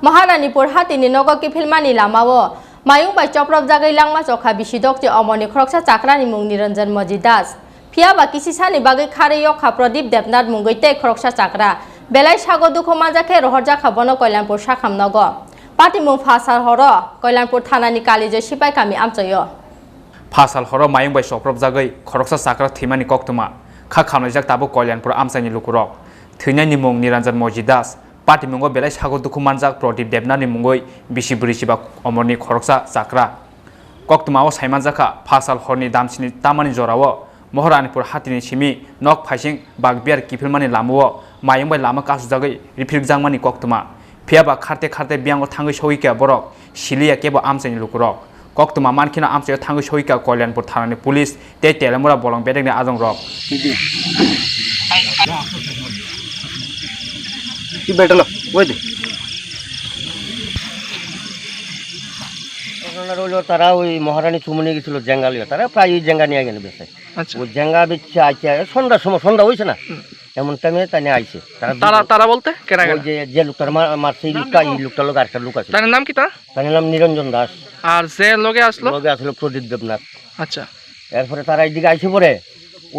Mahananipur hatini nogo kifilmani lamao Mayung by Choprob jagwi langma chokha bisidok je omoni Khoroksa chakrani mung Niranjan Mojidas Phiaba kisisani bagwi khareyo Khaprodip Debnat mungwi te Khoroksa chakra belai sago dukho majake rohorja khabono Kailanpur sakham nogo Pati mung phasal horo Kailanpur thanani kalijo sipai kami amchayo Phasal horo Mayung by Choprob jagwi Khoroksa chakra thimani koktuma kha khamnaijak tabo Kailanpur amchani lukurok thunani mung Niranjan Mojidas Pati mungo belai sago dukhu manjak Prodip Debnani mungoi bisi burisiba omorni Khoroksa chakra koktuma o saimanjaka phasal horni damsini tamani jorao Mohoranipur hatini simi nok phaising bagbiar kifilmani lamuo Mayung bai lama kasu jagwi rifrik jangmani koktuma phiaba kharte kharte biango thangwi Thowikha borok silia kebo amchani lukurok koktuma mankhina amchayo thangwi Thowikha Kailanpur thanani police te telamura bolong bedekni ajong rok কি বেটালো ওই দে রইল তারা ওই মহারানী চুমনি গেছিল জেঙ্গালিয়া তারা প্রায় ওই জেঙ্গা নিয়ে গেল বেশি আচ্ছা ওই জেঙ্গা বেচে আইছে সন্ধ্যার সময় সন্ধ্যা হইছে না এমন টাইমে তাই আইছে তারা তারা বলতে কেনা ওই যে লোকটার মারছে এই লোকটা লোক আরেকটা লোক আছে তার নাম কি তার নাম নিরঞ্জন দাস আর যে লগে আসলো প্রদীপ দেবনাথ আচ্ছা এরপরে তারা এইদিকে আইছে পরে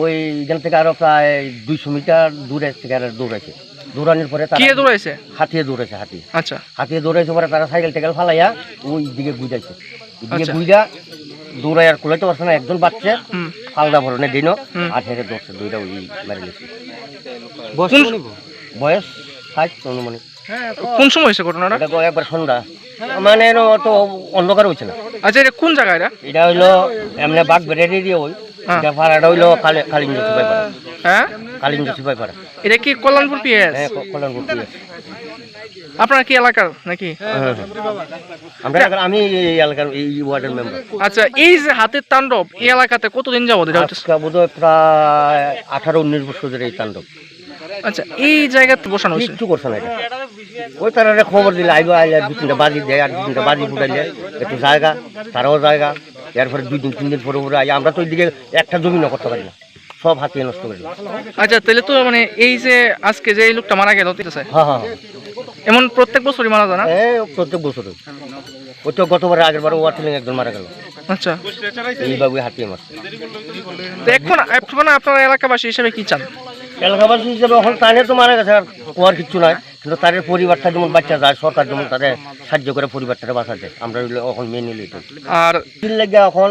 ওই এখান থেকে আরো প্রায় 200 মিটার দূরে থেকে আর দৌড়াইছে দৌড়ানোর পরে কি দৌড়াইছে হাতিয়ে দৌড়াইছে হাতি আচ্ছা হাতিয়ে দৌড়াইছে পরে তারা সাইকেল টেকেল ফালাইয়া ওই দিকে গুইদাইছে এদিকে গুইদা দৌড়াই আর কুলাইতে পারছে না একজন বাচ্চা ফালদা ভরনে দিন আর হেরে দৌড়ছে দুইটা ওই মারি গেছে বয়স 60 অনুমানিক কোন সময় হয়েছে ঘটনাটা এটা একবার সন্ধ্যা মানে তো অন্ধকার হইছে না আচ্ছা এটা কোন জায়গা এটা হইলো এমনি বাঘ বেরেরি দিয়ে ওই এটা পাড়াটা হইলো কালিঞ্জ সিপাই পাড়া হ্যাঁ কালিঞ্জ সিপাই পাড়া এটা কি কল্যাণপুর পিএস হ্যাঁ কল্যাণপুর পিএস আপনারা কি এলাকার নাকি আমি এই এলাকার এই ওয়ার্ডের মেম্বার আচ্ছা এই যে হাতের তাণ্ডব এই এলাকাতে কতদিন যাবত এটা হচ্ছে বোধহয় প্রায় 18-19 বছর ধরে এই তাণ্ডব আচ্ছা এই জায়গাতে বসানো হয়েছে কিছু করছে না এটা ওই তারা খবর দিলে আইবা আইলে 2-3টা বাজি দেয় আর 2-3টা বাজি ফুটাইলে একটু জায়গা তারাও জায়গা এরপরে 2-3 দিন পরে পরে আমরা তো ওইদিকে একটা জমি না করতে পারি না সব হাতিয়ে নষ্ট করে আচ্ছা তাহলে তো মানে এই যে আজকে যে এই লোকটা মারা গেল হ্যাঁ এমন প্রত্যেক বছরই মারা যায় না প্রত্যেক বছর ওই তো গতবারে আগের বার ওয়ার্টিং একজন মারা গেল আচ্ছা এইভাবে হাতিয়ে মারছে তো এখন আপনারা এলাকাবাসী হিসেবে কি চান এলাকাবাসী হিসেবে এখন তাদের তো মারা গেছে আর কোয়ার কিছু নাই কিন্তু তাদের পরিবারটা যেমন বাচ্চা যায় সরকার যেমন তাদের সাহায্য করে পরিবারটা বাঁচাতে আমরা এখন মেনে নিই আর লেগে এখন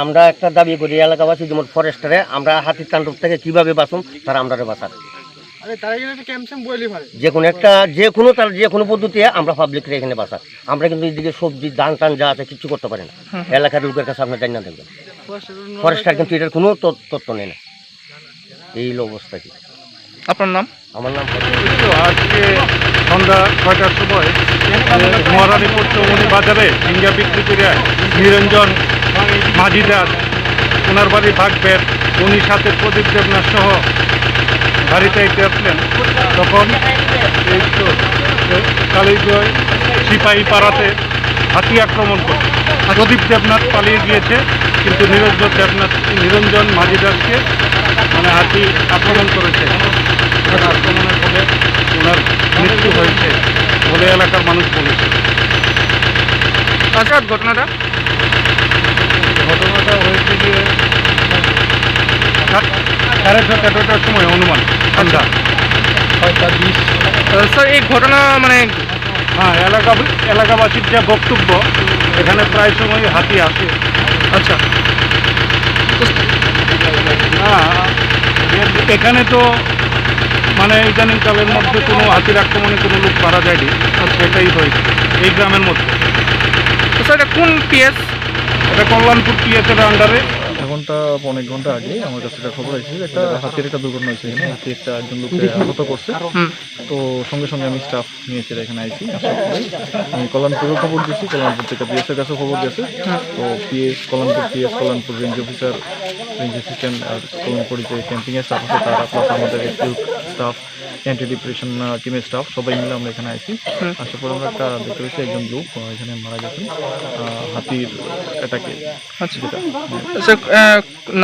আমরা একটা দাবি করি এলাকাবাসী যেমন ফরেস্টারে আমরা হাতির তাণ্ডব থেকে কিভাবে বাঁচুন তারা আমরা বাঁচান যে কোনো পদ্ধতি আমরা পাবলিকের এখানে বাঁচা আমরা কিন্তু এইদিকে সবজি ধান টান যা আছে কিছু করতে পারি না এলাকার লোকের কাছে আপনার জানিয়ে দেখবেন ফরেস্টার কিন্তু এটার কোনো তথ্য নেই না এই অবস্থা কি আপনার নাম আমার নাম আজকে সন্ধ্যা 6টার সময় মহারানীপুর চৌমনি বাজারে ঝিঙ্গা বিক্রি করে নিরঞ্জন মাঝিদাস ওনার বাড়ি ভাগবের উনি সাথে প্রদীপ দেবনাথ সহ গাড়িতে এসে আসলেন তখন এই তো কালীগঞ্জ সিপাহী পাড়াতে হাতি আক্রমণ করে প্রদীপ দেবনাথ পালিয়ে গিয়েছে কিন্তু নিরঞ্জন মাঝিদাসকে মানে হাতি আক্রমণ করেছে আক্রমণের ফলে ওনার মৃত্যু হয়েছে বলে এলাকার মানুষ বলেছে আচ্ছা ঘটনাটা হয়েছে যে 6:30-7টার সময় অনুমান সন্ধ্যা 6:20 স্যার এই ঘটনা মানে হ্যাঁ এলাকাবাসীর যা বক্তব্য এখানে প্রায় সময় হাতি আসে আচ্ছা এখানে তো মানে ইদানিংকালের মধ্যে কোনো হাতির আক্রমণে কোনো লোক মারা যায়নি এটাই হয়েছে এই গ্রামের মধ্যে স্যার এটা কোন পিএস এটা কল্যাণপুর পিএসের আন্ডারে ঘন্টা অনেক ঘন্টা আগে আমার কাছে একটা খবর আছে একটা হাতির একটা দুর্ঘটনা হয়েছে এখানে হাতি একজন লোককে আহত করছে তো সঙ্গে সঙ্গে আমি স্টাফ নিয়েছি এখানে আইছি আসার পরে আমি কল্যাণপুরেও খবর দিয়েছি কল্যাণপুর থেকে পিএসের কাছেও খবর দিয়েছে তো Kalyanpur range officer range assistant আর কল্যাণপুর যে ক্যাম্পিংয়ের স্টাফ আছে তারা প্লাস আমাদের রেস্কিউ স্টাফ অ্যান্টি ডিপ্রেশন টিমের স্টাফ সবাই মিলে আমরা এখানে আইছি আসার পর আমরা একটা দেখতে পেয়েছি একজন লোক এখানে মারা গেছেন হাতির অ্যাটাকে। আচ্ছা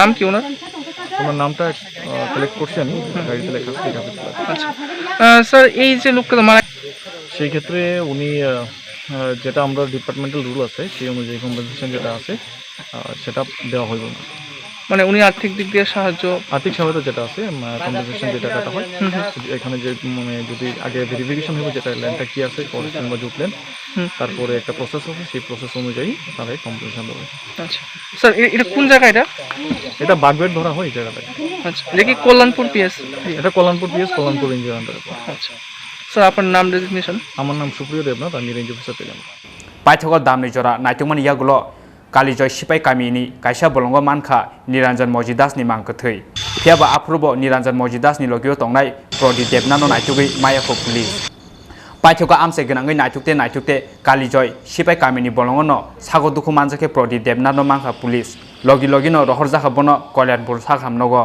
নাম কি ওনার নামটা কালেক্ট করছি আমি গাড়িতে লেখা আছে। আচ্ছা স্যার এই যে লোকটা মারা সে সেই ক্ষেত্রে উনি যেটা আমরা ডিপার্টমেন্টাল রুল আছে সেই অনুযায়ী কম্পেনসেশন যেটা আছে সেটা দেওয়া হইব না। মানে উনি আর্থিক দিক দিয়ে সাহায্য, আর্থিক সহায়তা যেটা আছে কম্পেনসেশন যে টাকাটা হয় এখানে যে মানে যদি আগে ভেরিফিকেশন হবে যেটা ল্যান্ডটা কি আছে ফরেস্ট বা জুটলেন, তারপরে একটা প্রসেস আছে, সেই প্রসেস অনুযায়ী তারা কম্পেনসেশন দেবে। আচ্ছা স্যার, এটা কোন জায়গা? এটা বাগবেট ধরা হয় এই জায়গাটায়। আচ্ছা, এটা কি কল্যাণপুর পিএস? এটা কল্যাণপুর পিএস, কল্যাণপুর রেঞ্জের আন্ডারে। আচ্ছা স্যার, আপনার নাম ডেজিগনেশন? আমার নাম সুপ্রিয় দেবনাথ, আমি রেঞ্জ অফিসার পেলাম। পাইথক দামনি জরা নাইটুমান ইয়াগুলো কালিজয় সিপাই কামিनी কাইसा বলঙ্গ মানखा निरंजन मजिदास नि मांगकथै फियाबा आफ्रुबो निरंजन मजिदास नि लगियो तंगनाय प्रदीप देबनानो नाइटुगै मायाखौ पुलिस पाइथका आमसे गनाङै नाइटुकते कालिजय सिपाई कामिनी बलंगनो सागो दुखु मानजाके प्रदीप देबनानो मांखा पुलिस लगी लगिनो रहर जाखाबनो कल्याणपुर साखामनगो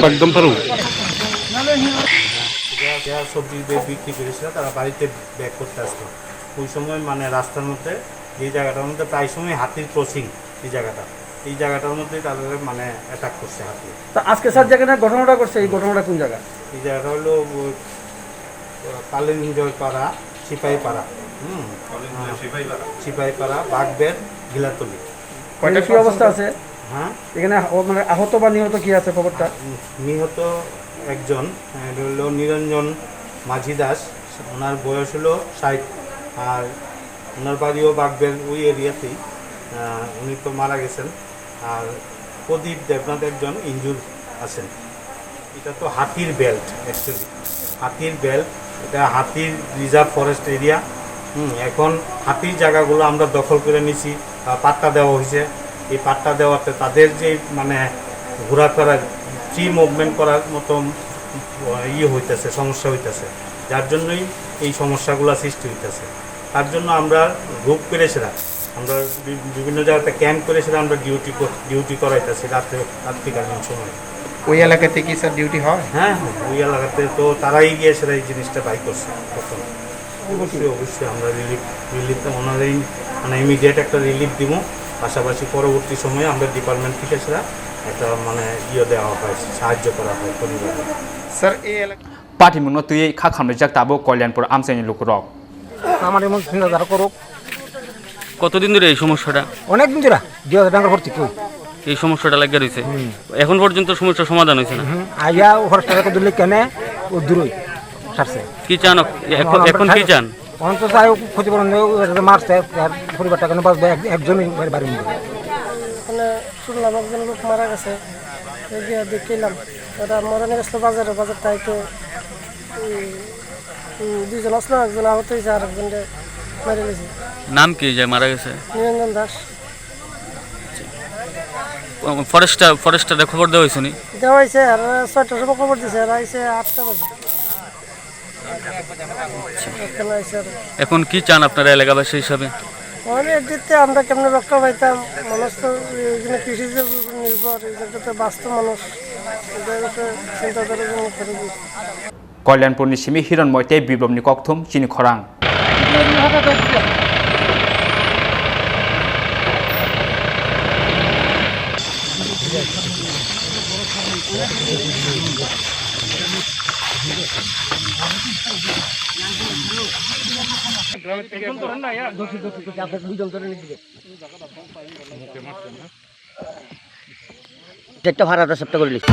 একদম পারু সবজি বিক্রি করেছিল, তারা বাড়িতে ব্যাক করতে আসতো। ওই সময় মানে রাস্তার মধ্যে এই জায়গাটার মধ্যে প্রায় সময় হাতির ক্রসিং, এই জায়গাটার মধ্যে তাদের মানে অ্যাটাক করছে হাতি। তা আজকে স্যার যেখানে ঘটনাটা করছে এই ঘটনাটা কোন জায়গা? এই জায়গাটা হলো পাড়া, সিপাহীপাড়া, সিপাহীপাড়া, বাগবের, গিলাতলি। কয়টা কি অবস্থা আছে? হ্যাঁ, এখানে মানে আহত বা নিহত কি আছে খবরটা? নিহত একজন হলো নিরঞ্জন মাঝি দাস, ওনার বয়স হলো 60, আর ওনার বাড়িও বাগবের ওই এরিয়াতেই, উনি তো মারা গেছেন। আর প্রদীপ দেবনাথ একজন ইনজুর আছেন। এটা তো হাতির বেল্ট, অ্যাকচুয়ালি হাতির বেল্ট, এটা হাতির রিজার্ভ ফরেস্ট এরিয়া। এখন হাতির জায়গাগুলো আমরা দখল করে নিছি, পাট্টা দেওয়া হয়েছে। এই পাট্টা দেওয়াতে তাদের যে মানে ঘোরাফেরা, ফ্রি মুভমেন্ট করার মতো হইতেছে, সমস্যা হইতেছে, যার জন্যই এই সমস্যাগুলো সৃষ্টি হইতেছে। তার জন্য আমরা গ্রুপ করেছিলাম, আমরা বিভিন্ন জায়গাতে ক্যাম্প করেছিলাম, আমরা ডিউটি করাইতেছি রাত্রিকালীন সময়। ওই এলাকাতে কি স্যার ডিউটি হয়? হ্যাঁ, ওই এলাকাতে তো তারাই গিয়েছিল এই জিনিসটা বাই করছে। তখন অবশ্যই আমরা রিলিফ ওনারাই মানে ইমিডিয়েট একটা রিলিফ দিব। পাশাপাশি পরবর্তী সময়ে আমরা ডিপার্টমেন্ট থেকে সেটা একটা মানে দেওয়া হয়, সাহায্য করা হয় পরিবারে। স্যার এই এলাকা पार्टी मुनो तुई खा खामजाक ताबो कल्याणपुर आमसाइनि लुकुरक আমার এমন চিন্তাধারা করুক। কতদিন ধরে এই সমস্যাটা? অনেকদিন ধরে 2000 টাকা ভর্তি কই এই সমস্যাটা লাগিয়ে রয়েছে, এখন পর্যন্ত সমস্যার সমাধান হয়েছে না। আইয়া খরচ টাকা দিলে কেন ও দূরই সারছে। কি চান এখন কি চান? অন্ত চাই ক্ষতিপূরণ মারছে, পরিবারটা কেন বাঁচবে? একজনই বাড়ি নিবে। মানে শুনলাম একজন লোক মারা গেছে, গিয়ে দেখলাম ওরা মরণে গেছিল বাজারে, বাজার তাইতে 2 জন আসলো, একজন আহত হয়েছে আর একজন মারা গেছে। নাম কি যায় মারা গেছে? নিরঞ্জন দাস। ফরেস্টারে খবর দেওয়া হয়েছে নি? দেওয়া হয়েছে, আর 6টার সময় খবর দিয়েছে, আর আইসে 8টা বাজে। এখন কি চান আপনারা এলাকাবাসী হিসাবে? মানে এদিকে আমরা কেমন রক্ষা পাইতাম? মানুষ তো এখানে কৃষির উপর নির্ভর, এই জায়গাতে বাস্তব মানুষ, চিন্তাধারা জন্য করে দিয়েছে। कल्याणपुरनि सिमी हिरन मयते बिप्लबनि ककथुम चिनी खरां একটা ভাড়াটা সেপ্টা করে লিখছি।